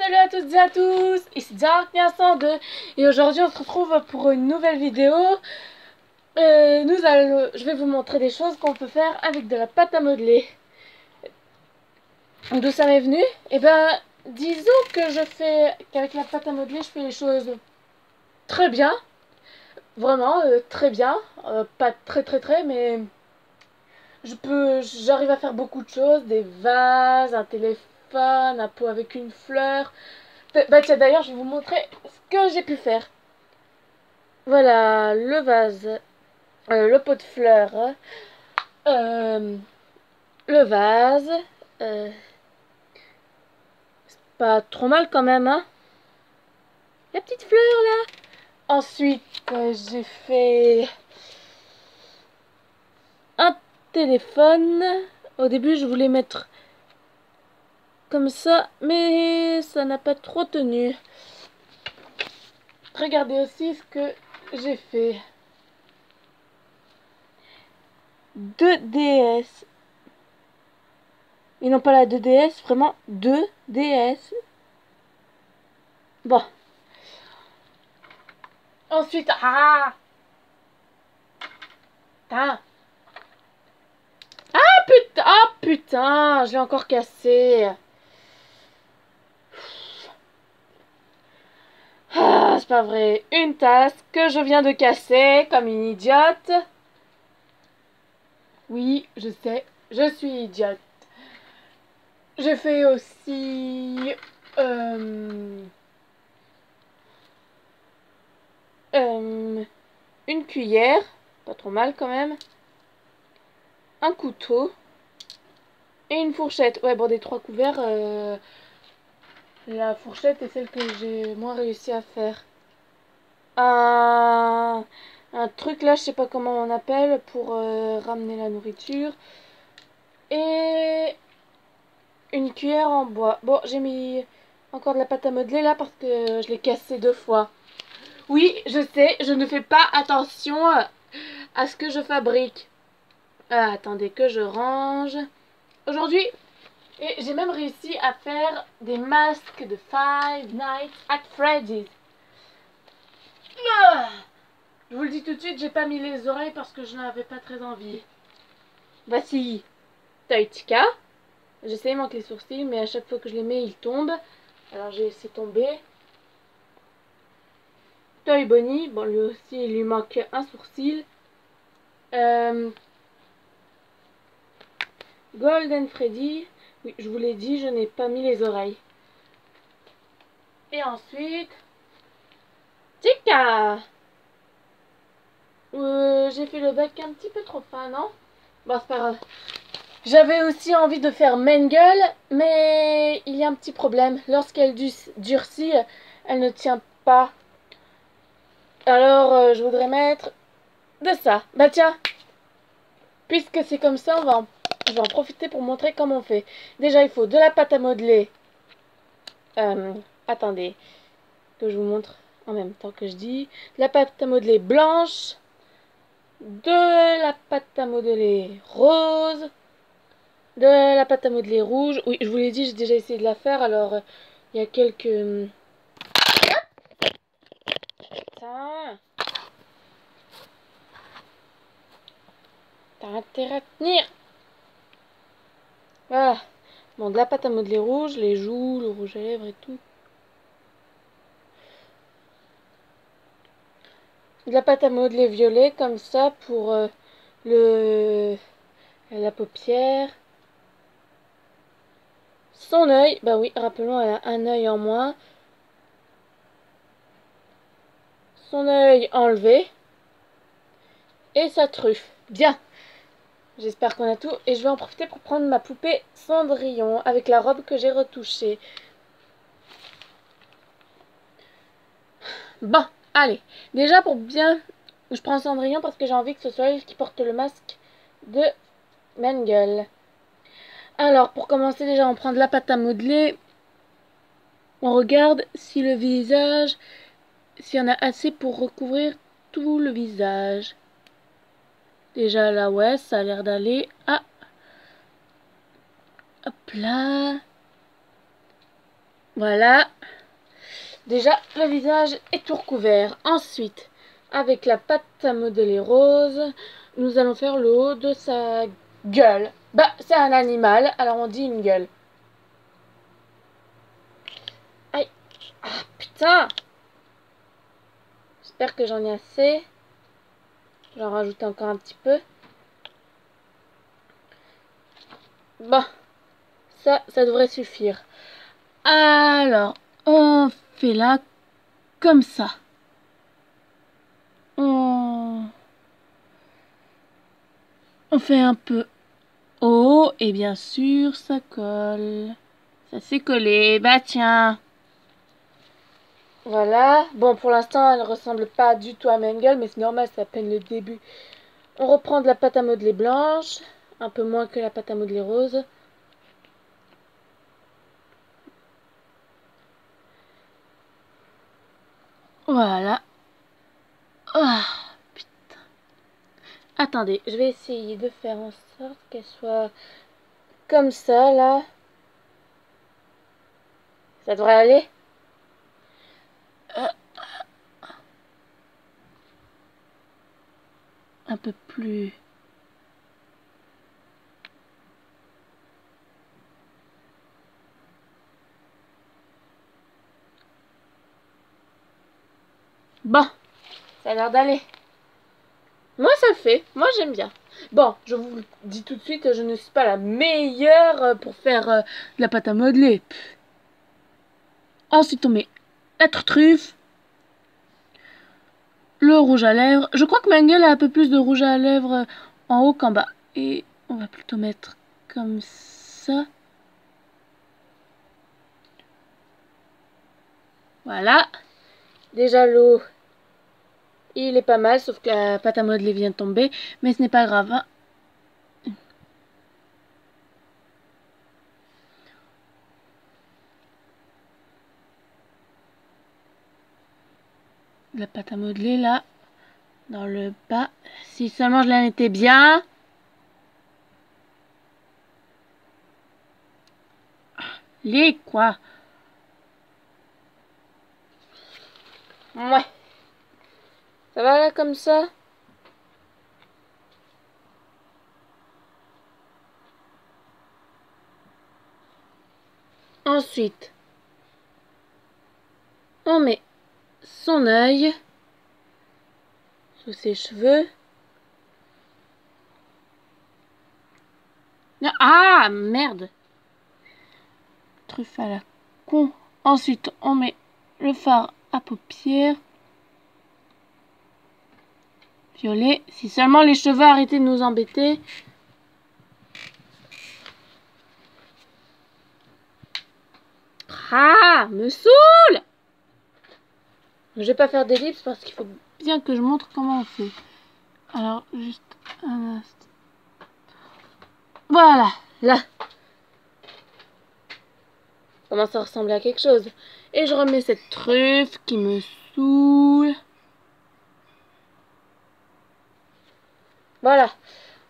Salut à toutes et à tous, ici Darkness102 et aujourd'hui on se retrouve pour une nouvelle vidéo. Je vais vous montrer des choses qu'on peut faire avec de la pâte à modeler. D'où ça m'est venu? Eh ben, disons que qu'avec la pâte à modeler je fais les choses très bien, vraiment très bien, pas très mais j'arrive à faire beaucoup de choses, des vases, un téléphone, un pot avec une fleur. Bah tiens, d'ailleurs, je vais vous montrer ce que j'ai pu faire. Voilà, le vase, le pot de fleurs, euh, le vase. euh, c'est pas trop mal quand même, hein. La petite fleur là. Ensuite, j'ai fait un téléphone. Au début, je voulais mettre comme ça, mais ça n'a pas trop tenu. Regardez aussi ce que j'ai fait. 2DS. Et non pas la 2DS, vraiment 2DS. Bon. Ensuite, putain. Putain, je l'ai encore cassé. Ah, c'est pas vrai. Une tasse que je viens de casser comme une idiote. Oui, je sais, je suis idiote. J'ai fait aussi une cuillère, pas trop mal quand même, un couteau et une fourchette. Ouais, bon, des 3 couverts, la fourchette est celle que j'ai moins réussi à faire. Un, un truc là, je sais pas comment on appelle, pour ramener la nourriture. Et une cuillère en bois. Bon, j'ai mis encore de la pâte à modeler là parce que je l'ai cassé 2 fois. Oui, je sais, je ne fais pas attention à ce que je fabrique. Ah, attendez que je range. Aujourd'hui, et j'ai même réussi à faire des masques de Five Nights at Freddy's. Ah, je vous le dis tout de suite, j'ai pas mis les oreilles parce que je n'avais pas très envie. Voici Toitika. J'essaye de manquer les sourcils, mais à chaque fois que je les mets, ils tombent. Alors j'ai laissé tomber. Toy Bonnie, bon lui aussi, il lui manque un sourcil. Golden Freddy. Oui, je vous l'ai dit, je n'ai pas mis les oreilles. Et ensuite, Tika. J'ai fait le bec un petit peu trop fin, non? Bon, c'est pas grave. J'avais aussi envie de faire Mengele, mais il y a un petit problème. Lorsqu'elle durcit, elle ne tient pas. Alors, je voudrais mettre de ça. Bah tiens, puisque c'est comme ça, je vais en profiter pour montrer comment on fait. Déjà, il faut de la pâte à modeler. Attendez, que je vous montre en même temps que je dis. De la pâte à modeler blanche, de la pâte à modeler rose, de la pâte à modeler rouge. Oui, je vous l'ai dit, j'ai déjà essayé de la faire, alors il y a quelques... Putain, t'as intérêt à tenir. Voilà. Bon, de la pâte à modeler rouge, les joues, le rouge à lèvres et tout. De la pâte à modeler violet, comme ça, pour la paupière. Son œil, bah oui, rappelons, elle a un œil en moins. Son œil enlevé. Et sa truffe. Bien. J'espère qu'on a tout. Et je vais en profiter pour prendre ma poupée Cendrillon avec la robe que j'ai retouchée. Bon, allez. Déjà pour bien... Je prends Cendrillon parce que j'ai envie que ce soit elle qui porte le masque de Mengele. Alors, pour commencer, déjà, on prend de la pâte à modeler. On regarde si le visage... S'il y en a assez pour recouvrir tout le visage. Déjà là, ouais, ça a l'air d'aller. Ah, hop là. Voilà. Déjà, le visage est tout recouvert. Ensuite, avec la pâte à modeler rose, nous allons faire le haut de sa gueule. Bah, c'est un animal, alors on dit une gueule. Aïe. Ah, putain. J'espère que j'en ai assez. J'en rajoute encore un petit peu. Bon, ça devrait suffire. Alors, on fait là comme ça. On fait un peu haut et bien sûr ça colle. Ça s'est collé. Bah tiens. Voilà. Bon, pour l'instant, elle ne ressemble pas du tout à Mengele, mais c'est normal, c'est à peine le début. On reprend de la pâte à modeler blanche, un peu moins que la pâte à modeler rose. Voilà. Ah, putain. Attendez, je vais essayer de faire en sorte qu'elle soit comme ça, là. Ça devrait aller. Un peu plus. Bon, ça a l'air d'aller. Moi, ça le fait. Moi, j'aime bien. Bon, je vous le dis tout de suite, je ne suis pas la meilleure pour faire de la pâte à modeler. Ensuite, on met la truffe, le rouge à lèvres. Je crois que Mengele a un peu plus de rouge à lèvres en haut qu'en bas. Et on va plutôt mettre comme ça. Voilà. Déjà, l'eau, il est pas mal, sauf que la pâte à modeler vient de tomber. Mais ce n'est pas grave, hein. La pâte à modeler, là, dans le bas. Si seulement je la mettais bien. Les quoi? Ouais. Ça va là comme ça? Ensuite, on met son œil sous ses cheveux. Ah, merde! Truffe à la con. Ensuite, on met le fard à paupières. Violet. Si seulement les cheveux arrêtaient de nous embêter. Ah, me saoule! Je vais pas faire d'ellipse parce qu'il faut bien que je montre comment on fait. Alors, juste un instant. Voilà, là. Commence à ressembler à quelque chose. Et je remets cette truffe qui me saoule. Voilà.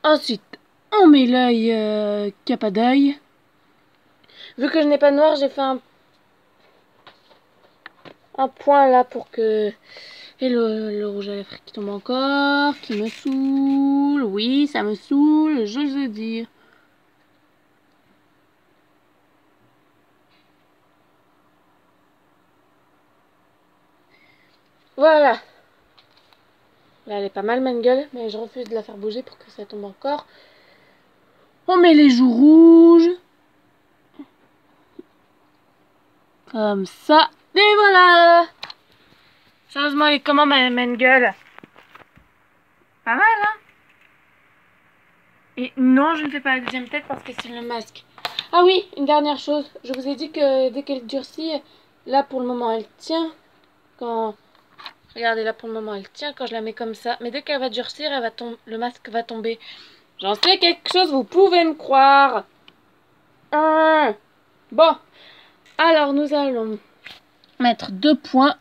Ensuite, on met l'œil qui a pas d'œil. Vu que je n'ai pas de noir, j'ai fait un point là pour que... Et le rouge à lèvres qui tombe encore, qui me saoule. Oui, ça me saoule, j'ose le dire. Voilà. Là, elle est pas mal, Mengele, mais je refuse de la faire bouger pour que ça tombe encore. On met les joues rouges. Comme ça. Et voilà. Sérieusement, elle est comment, ma Mengele? Pas mal, hein? Et non, je ne fais pas la deuxième tête parce que c'est le masque. Ah oui, une dernière chose. Je vous ai dit que dès qu'elle durcit, là, pour le moment, elle tient. Quand... Regardez, là, pour le moment, elle tient quand je la mets comme ça. Mais dès qu'elle va durcir, le masque va tomber. J'en sais quelque chose, vous pouvez me croire. Bon. Alors, nous allons mettre 2 points.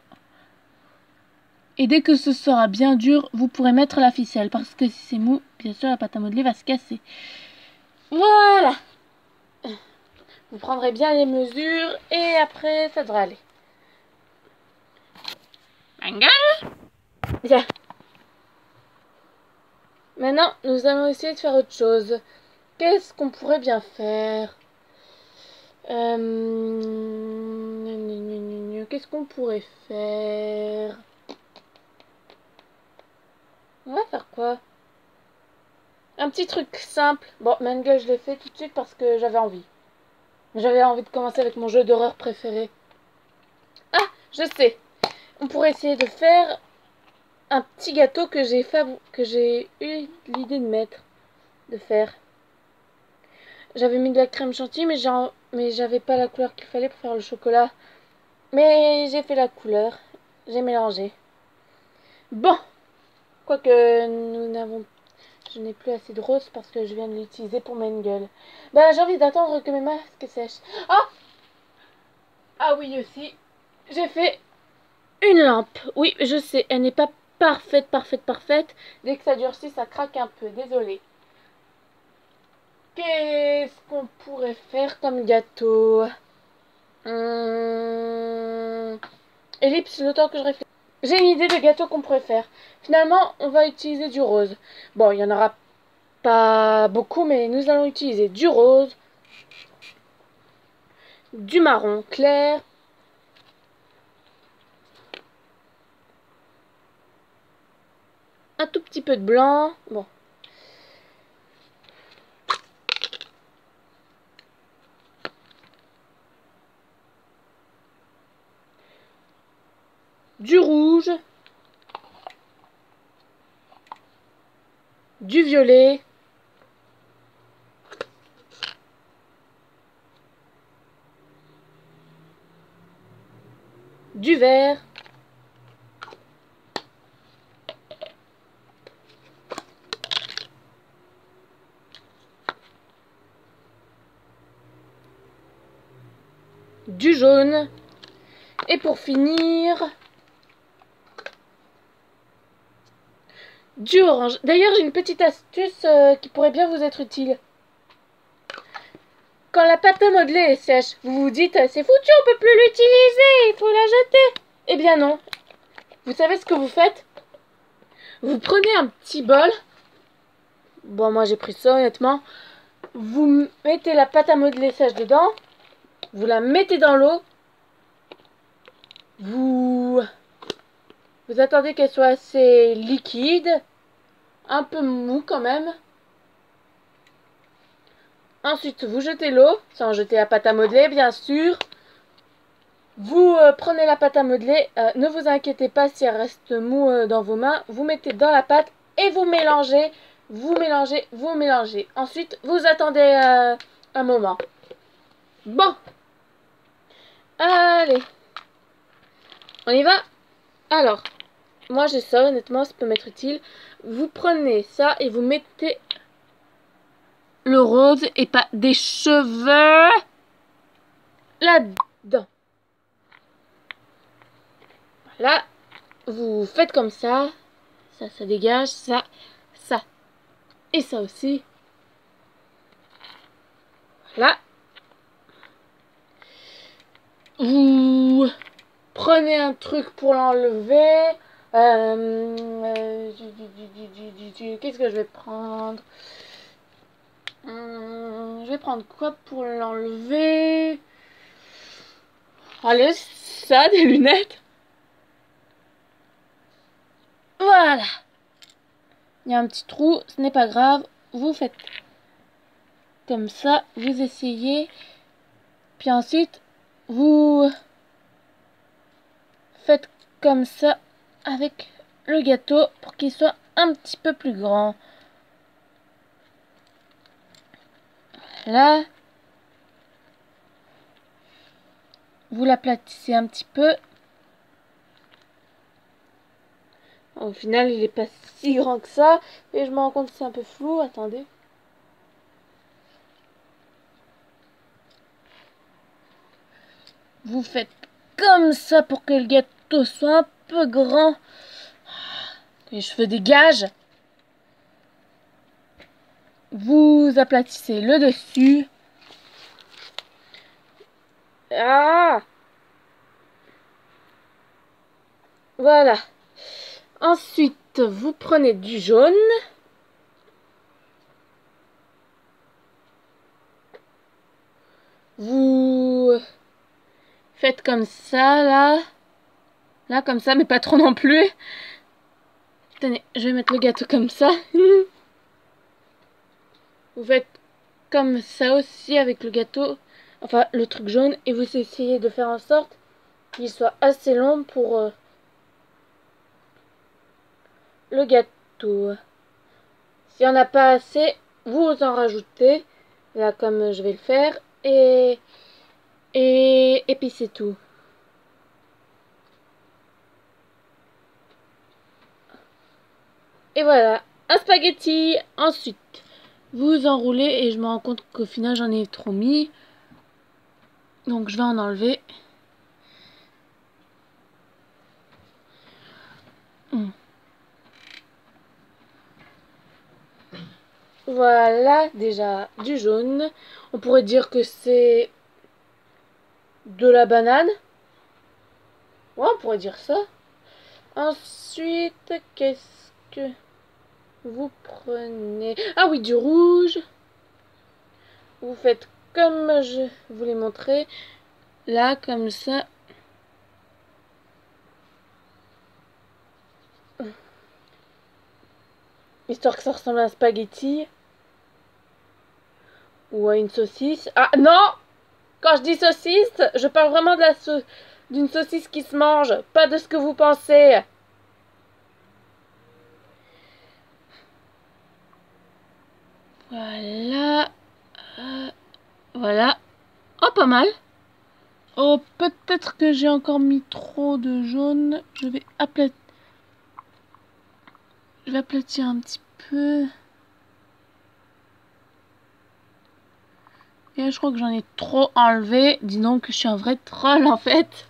Et dès que ce sera bien dur, vous pourrez mettre la ficelle. Parce que si c'est mou, bien sûr, la pâte à modeler va se casser. Voilà. Vous prendrez bien les mesures et après, ça devrait aller. Bien. Maintenant, nous allons essayer de faire autre chose. Qu'est-ce qu'on pourrait bien faire? Qu'est-ce qu'on pourrait faire? On va faire quoi? Un petit truc simple. Bon, Mangle, je l'ai fait tout de suite parce que j'avais envie. J'avais envie de commencer avec mon jeu d'horreur préféré. Ah, je sais. On pourrait essayer de faire un petit gâteau que j'ai eu l'idée de faire. J'avais mis de la crème chantilly, mais j'avais pas la couleur qu'il fallait pour faire le chocolat. Mais j'ai fait la couleur. J'ai mélangé. Bon, quoique je n'ai plus assez de rose parce que je viens de l'utiliser pour Mangle. Bah, j'ai envie d'attendre que mes masques sèchent. Ah! Ah oui aussi. J'ai fait une lampe. Oui, je sais, elle n'est pas parfaite. Dès que ça durcit, ça craque un peu. Désolée. Qu'est-ce qu'on pourrait faire comme gâteau? Ellipse, le temps que je réfléchisse. J'ai une idée de gâteau qu'on pourrait faire. Finalement, on va utiliser du rose. Bon, il n'y en aura pas beaucoup, mais nous allons utiliser du rose, du marron clair, un tout petit peu de blanc. Bon. Du rouge, du violet, du vert, du jaune et pour finir, du orange. D'ailleurs, j'ai une petite astuce qui pourrait bien vous être utile. Quand la pâte à modeler est sèche, vous vous dites c'est foutu, on peut plus l'utiliser, il faut la jeter. Eh bien non. Vous savez ce que vous faites? Vous prenez un petit bol. Bon, moi j'ai pris ça honnêtement. Vous mettez la pâte à modeler sèche dedans. Vous la mettez dans l'eau. Vous attendez qu'elle soit assez liquide. Un peu mou quand même. Ensuite, vous jetez l'eau, sans jeter la pâte à modeler, bien sûr. Vous prenez la pâte à modeler, ne vous inquiétez pas si elle reste mou dans vos mains. Vous mettez dans la pâte et vous mélangez, vous mélangez. Ensuite, vous attendez un moment. Bon, allez, on y va. Alors, moi j'ai ça, honnêtement, ça peut m'être utile. Vous prenez ça et vous mettez le rose et pas des cheveux là-dedans. Là, vous faites comme ça dégage, ça et ça aussi. Voilà. Vous prenez un truc pour l'enlever. Qu'est-ce que je vais prendre? Je vais prendre quoi pour l'enlever? Allez, ça, des lunettes. Voilà. Il y a un petit trou, ce n'est pas grave. Vous faites comme ça, vous essayez. Puis ensuite, vous faites comme ça avec le gâteau pour qu'il soit un petit peu plus grand. Là, vous l'aplatissez un petit peu. Au final, il n'est pas si grand que ça. Et je me rends compte que c'est un peu flou. Attendez. Vous faites comme ça pour que le gâteau soit un peu grand. Les cheveux dégagent. Vous aplatissez le dessus. Ah! Voilà. Ensuite, vous prenez du jaune. Vous faites comme ça, là. Là, comme ça, mais pas trop non plus. Tenez, je vais mettre le gâteau comme ça. Vous faites comme ça aussi avec le gâteau. Enfin, le truc jaune. Et vous essayez de faire en sorte qu'il soit assez long pour le gâteau. S'il n'y en a pas assez, vous en rajoutez. Là, comme je vais le faire. Et puis c'est tout. Et voilà, un spaghetti. Ensuite, vous enroulez et je me rends compte qu'au final j'en ai trop mis. Donc je vais en enlever. Voilà, déjà du jaune. On pourrait dire que c'est de la banane. Ouais, on pourrait dire ça. Ensuite, qu'est-ce que vous prenez? Ah oui, du rouge. Vous faites comme je vous l'ai montré. Là, comme ça. Histoire que ça ressemble à un spaghetti. Ou à une saucisse. Ah non! Quand je dis saucisse, je parle vraiment de d'une saucisse qui se mange, pas de ce que vous pensez. Voilà. Voilà. Oh, pas mal. Oh, peut-être que j'ai encore mis trop de jaune. Je vais aplatir un petit peu. Et là, je crois que j'en ai trop enlevé. Dis donc que je suis un vrai troll en fait.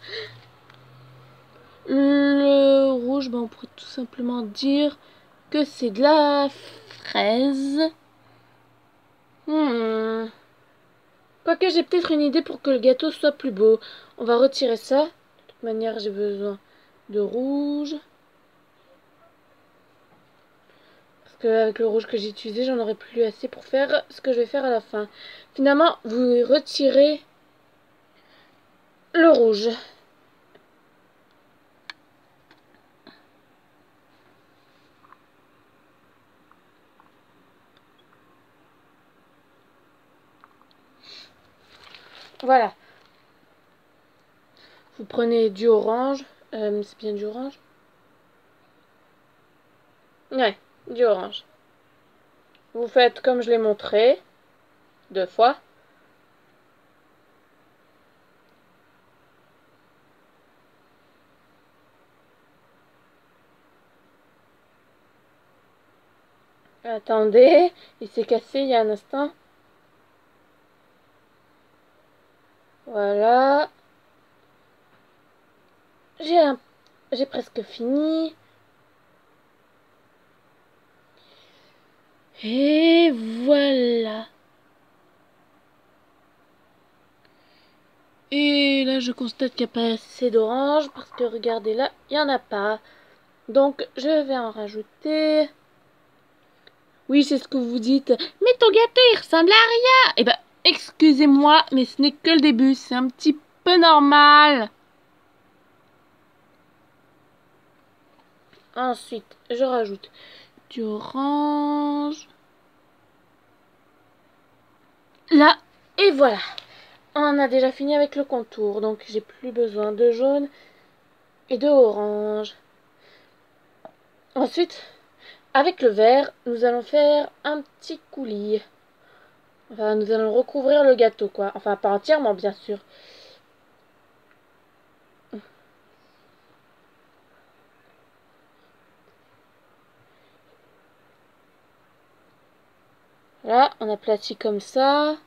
Le rouge, ben, on pourrait tout simplement dire que c'est de la fraise. Quoique j'ai peut-être une idée pour que le gâteau soit plus beau. On va retirer ça. De toute manière, j'ai besoin de rouge. Parce qu'avec le rouge que j'ai utilisé, j'en aurai plus assez pour faire ce que je vais faire à la fin. Finalement, vous retirez le rouge. Voilà. Vous prenez du orange. C'est bien du orange? Ouais, du orange. Vous faites comme je l'ai montré. 2 fois. Attendez, il s'est cassé il y a un instant. Voilà. J'ai presque fini. Et voilà. Et là, je constate qu'il n'y a pas assez d'orange parce que regardez là, il n'y en a pas. Donc, je vais en rajouter. Oui, c'est ce que vous dites. Mais ton gâteau, il ressemble à rien. Eh ben, excusez-moi, mais ce n'est que le début. C'est un petit peu normal. Ensuite, je rajoute du orange. Là, et voilà. On a déjà fini avec le contour. Donc, j'ai plus besoin de jaune et de orange. Ensuite, avec le vert, nous allons faire un petit coulis. Enfin, nous allons recouvrir le gâteau, quoi. Enfin, pas entièrement, bien sûr. Là, on aplatit comme ça.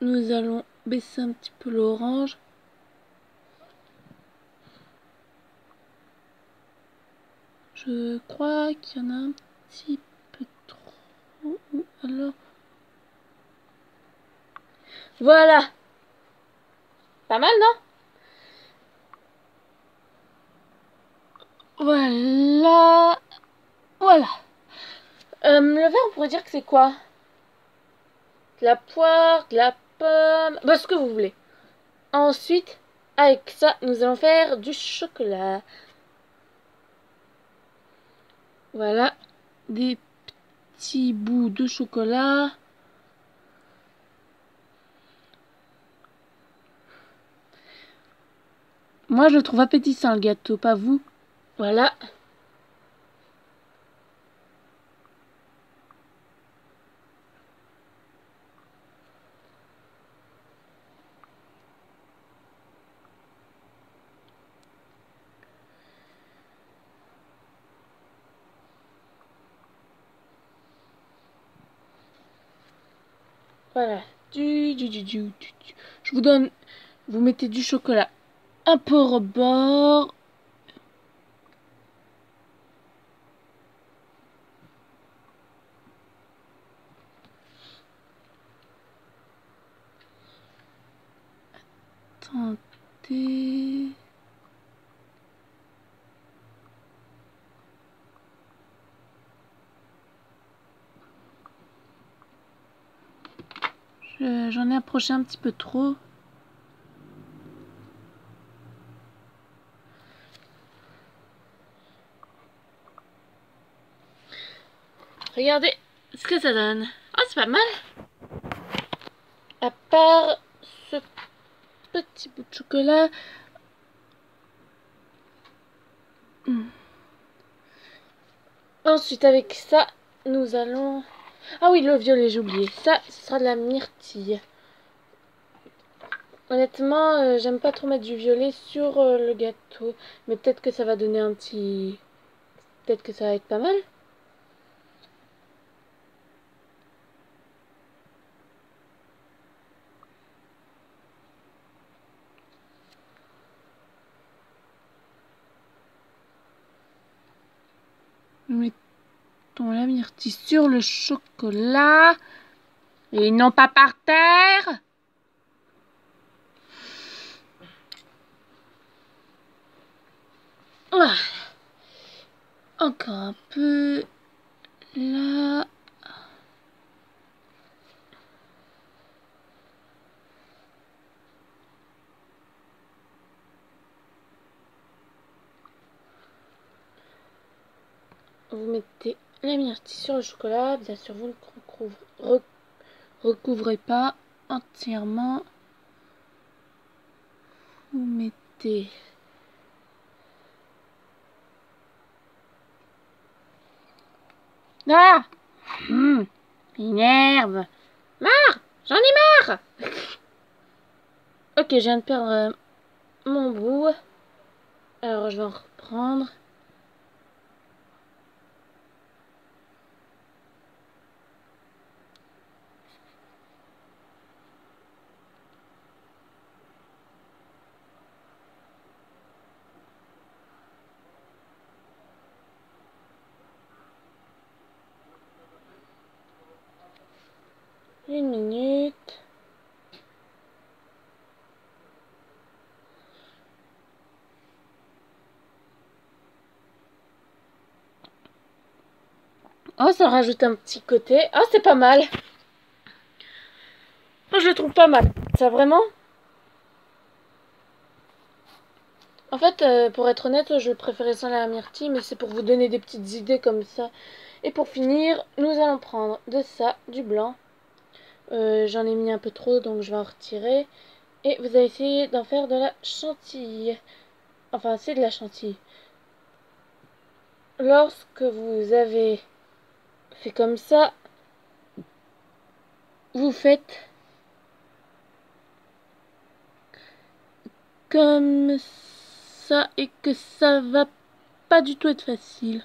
Nous allons baisser un petit peu l'orange. Je crois qu'il y en a un petit peu trop. Alors, voilà. Pas mal, non? Voilà. Voilà. Le verre, on pourrait dire que c'est quoi? De la poire, de la pomme, bah ce que vous voulez. Ensuite, avec ça, nous allons faire du chocolat. Voilà, des petits bouts de chocolat. Moi, je le trouve appétissant, le gâteau, pas vous? Voilà. Voilà. Je vous donne... Vous mettez du chocolat un peu au rebord. Attendez... J'en ai approché un petit peu trop. Regardez ce que ça donne. Oh, c'est pas mal. À part ce petit bout de chocolat. Ensuite, avec ça, nous allons... Ah oui, le violet, j'ai oublié. Ça, ce sera de la myrtille. Honnêtement, j'aime pas trop mettre du violet sur le gâteau. Mais peut-être que ça va donner un petit... Peut-être que ça va être pas mal. Mettons la myrtille sur le chocolat. Et non pas par terre. Voilà. Encore un peu. Là. Vous mettez la myrtille sur le chocolat. Bien sûr, vous ne recouvrez pas entièrement. Vous mettez... Ah, énerve. Marre. J'en ai marre. Ok, je viens de perdre mon bout. Alors, je vais en reprendre. Une minute. Oh, ça rajoute un petit côté. Oh, c'est pas mal. Oh, je le trouve pas mal. Ça, vraiment? En fait, pour être honnête, je préférais ça à la myrtille, mais c'est pour vous donner des petites idées comme ça. Et pour finir, nous allons prendre de ça, du blanc. J'en ai mis un peu trop, donc je vais en retirer. Et vous allez essayer d'en faire de la chantilly. Enfin, c'est de la chantilly. Lorsque vous avez fait comme ça, vous faites comme ça et que ça va pas du tout être facile.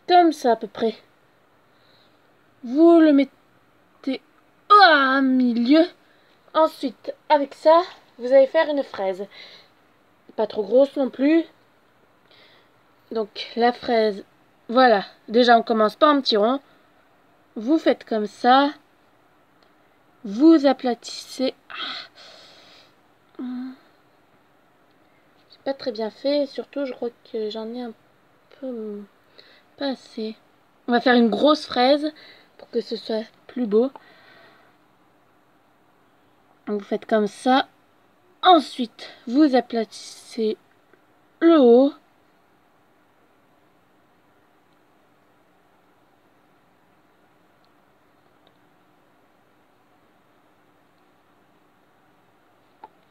Comme ça à peu près. Vous le mettez au milieu. Ensuite, avec ça, vous allez faire une fraise. Pas trop grosse non plus. Donc la fraise, Voilà, déjà on commence par un petit rond. Vous faites comme ça. Vous aplatissez. C'est pas très bien fait. Surtout, je crois que j'en ai un peu pas assez. On va faire une grosse fraise pour que ce soit plus beau. Vous faites comme ça. Ensuite, vous aplatissez le haut.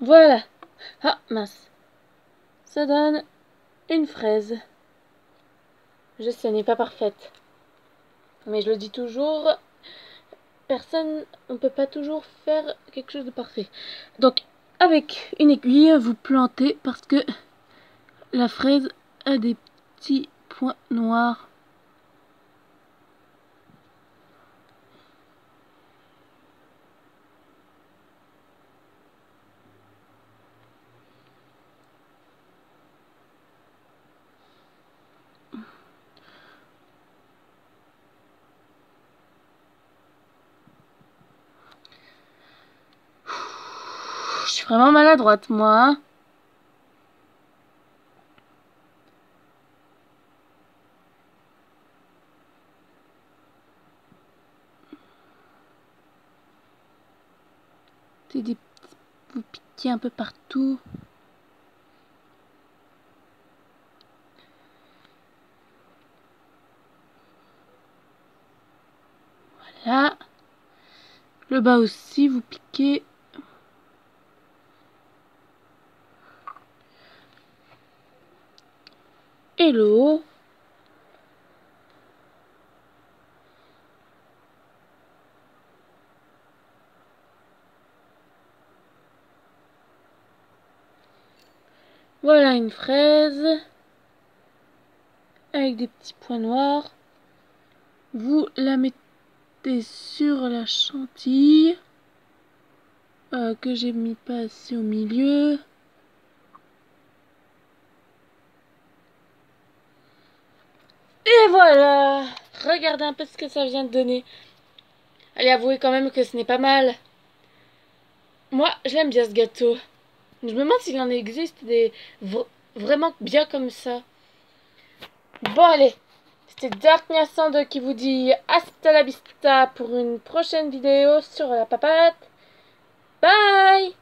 Voilà. Ah, mince. Ça donne une fraise. Je sais, elle n'est pas parfaite. Mais je le dis toujours, on ne peut pas toujours faire quelque chose de parfait. Donc, avec une aiguille, vous plantez parce que la fraise a des petits points noirs. Je suis vraiment maladroite, moi. Hein. Vous piquez un peu partout. Voilà. Le bas aussi, vous piquez. Et le haut. Voilà une fraise. Avec des petits points noirs. Vous la mettez sur la chantilly. Que j'ai mis pas assez au milieu. Et voilà. Regardez un peu ce que ça vient de donner. Allez, avouez quand même que ce n'est pas mal. Moi, je l'aime bien ce gâteau. Je me demande s'il en existe des vraiment bien comme ça. Bon, allez. C'était Darknia 102 qui vous dit hasta la vista pour une prochaine vidéo sur la papate. Bye!